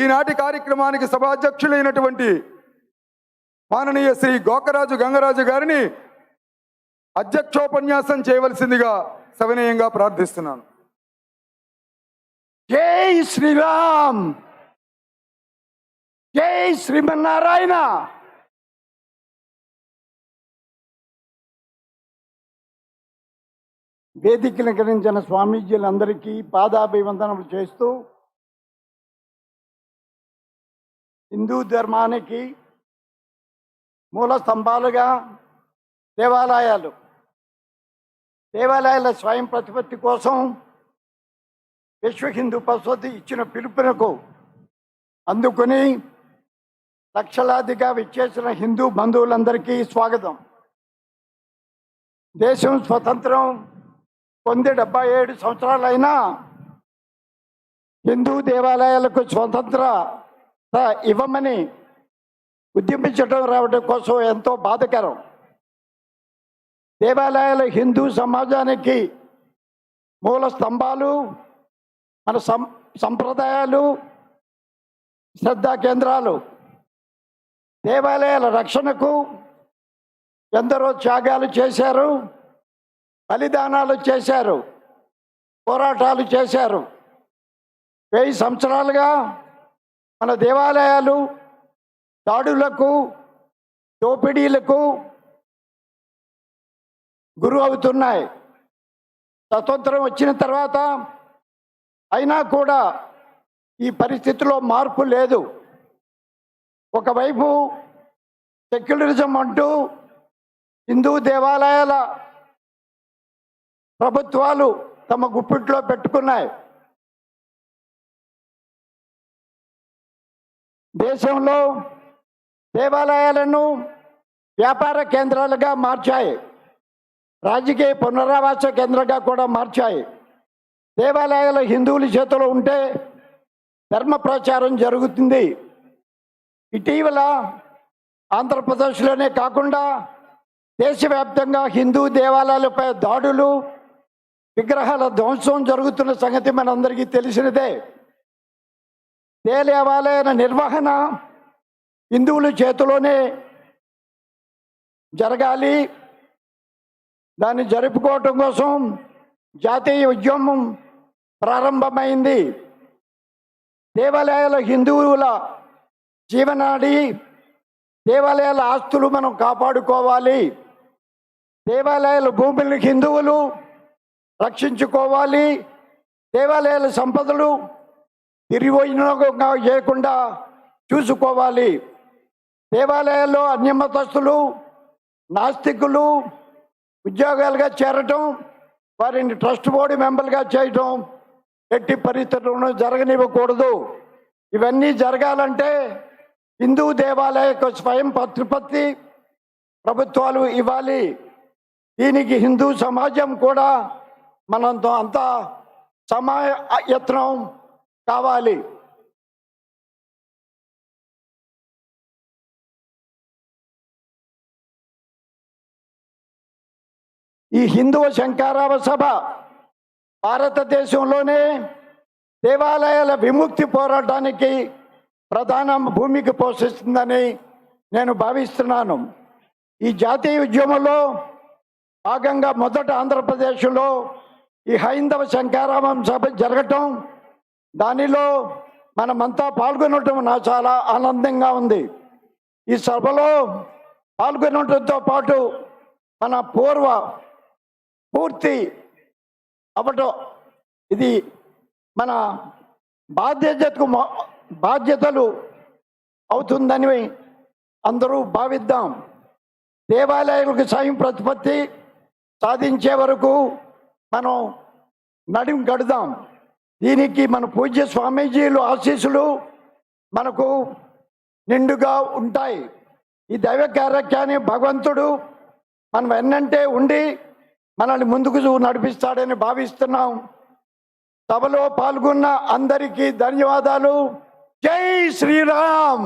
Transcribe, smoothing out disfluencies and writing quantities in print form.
ఈనాటి కార్యక్రమానికి సభాధ్యక్షులైనటువంటి మాననీయ శ్రీ గోకరాజు గంగరాజు గారిని అధ్యక్షోపన్యాసం చేయవలసిందిగా సవినయంగా ప్రార్థిస్తున్నాను. జై శ్రీరామ్, జై శ్రీమన్నారాయణ. వేదికను గ్రహించిన స్వామీజీలందరికీ పాదాభివందనలు చేస్తూ, హిందూ ధర్మానికి మూల స్తంభాలుగా దేవాలయాల స్వయం ప్రతిపత్తి కోసం విశ్వ హిందూ పరిషత్ ఇచ్చిన పిలుపునకు అందుకుని లక్షలాదిగా విచ్చేసిన హిందూ బంధువులందరికీ స్వాగతం. దేశం స్వతంత్రం పొంది 77 సంవత్సరాలైనా హిందూ దేవాలయాలకు స్వతంత్రత ఇవ్వమని ఉద్యమించడం రావడం కోసం ఎంతో బాధకరం. దేవాలయాలు హిందూ సమాజానికి మూల స్తంభాలు, మన సంప్రదాయాలు, శ్రద్ధా కేంద్రాలు. దేవాలయాల రక్షణకు ఎందరో త్యాగాలు చేశారు, బలిదానాలు చేశారు, పోరాటాలు చేశారు. 1000 సంవత్సరాలుగా మన దేవాలయాలు దాడులకు, దోపిడీలకు గురి అవుతున్నాయి. స్వతంత్రం వచ్చిన తర్వాత అయినా కూడా ఈ పరిస్థితిలో మార్పు లేదు. ఒకవైపు సెక్యులరిజం అంటూ హిందూ దేవాలయాల ప్రభుత్వాలు తమ గుప్పిట్లో పెట్టుకున్నాయి. దేశంలో దేవాలయాలను వ్యాపార కేంద్రాలుగా మార్చాయి, రాజకీయ పునరావాస కేంద్రంగా కూడా మార్చాయి. దేవాలయాలు హిందువుల చేతిలో ఉంటే ధర్మ ప్రచారం జరుగుతుంది. ఇటీవల ఆంధ్రప్రదేశ్లోనే కాకుండా దేశవ్యాప్తంగా హిందూ దేవాలయాలపై దాడులు, విగ్రహాల ధ్వంసం జరుగుతున్న సంగతి మనందరికీ తెలిసినదే. దేవాలయాల నిర్వహణ హిందువుల చేతిలోనే జరగాలి. దాన్ని జరుపుకోవటం కోసం జాతీయ ఉద్యమం ప్రారంభమైంది. దేవాలయాల హిందువుల జీవనాడి, దేవాలయాల ఆస్తులు మనం కాపాడుకోవాలి. దేవాలయాల భూములను హిందువులు రక్షించుకోవాలి. దేవాలయాల సంపదలు దుర్వినియోగంగా చేయకుండా చూసుకోవాలి. దేవాలయాల్లో అన్యమతస్తులు, నాస్తికులు ఉద్యోగాలుగా చేరటం, వారిని ట్రస్ట్ బోర్డు మెంబర్లుగా చేయటం ఎట్టి పరిస్థితుల్లో జరగనివ్వకూడదు. ఇవన్నీ జరగాలంటే హిందూ దేవాలయ స్వయం ప్రతిపత్తి ప్రభుత్వాలు ఇవ్వాలి. దీనికి హిందూ సమాజం కూడా మనంతో అంతా సమాయత్నం కావాలి. ఈ హిందూ శంకరావ సభ భారతదేశంలోనే దేవాలయాల విముక్తి పోరాటానికి ప్రధాన భూమిక పోషిస్తుందని నేను భావిస్తున్నాను. ఈ జాతీయ ఉద్యమంలో భాగంగా మొదట ఆంధ్రప్రదేశ్లో ఈ హైందవ శంకరావం సభ జరగటం, దానిలో మనమంతా పాల్గొనటం నాకు చాలా ఆనందంగా ఉంది. ఈ సభలో పాల్గొనడంతో పాటు మన పూర్తి అవ్వటం ఇది మన బాధ్యతలు అవుతుందని అందరూ భావిద్దాం. దేవాలయాలకు స్వయం ప్రతిపత్తి సాధించే వరకు మనం నడుం గడుదాం. దీనికి మన పూజ్య స్వామీజీలు ఆశీస్సులు మనకు నిండుగా ఉంటాయి. ఈ దైవ కార్యక్రమాన్ని భగవంతుడు మనం వెన్నంటే ఉండి మనల్ని ముందుకు నడిపిస్తాడని భావిస్తున్నాం. సభలో పాల్గొన్న అందరికీ ధన్యవాదాలు. జై శ్రీరామ్.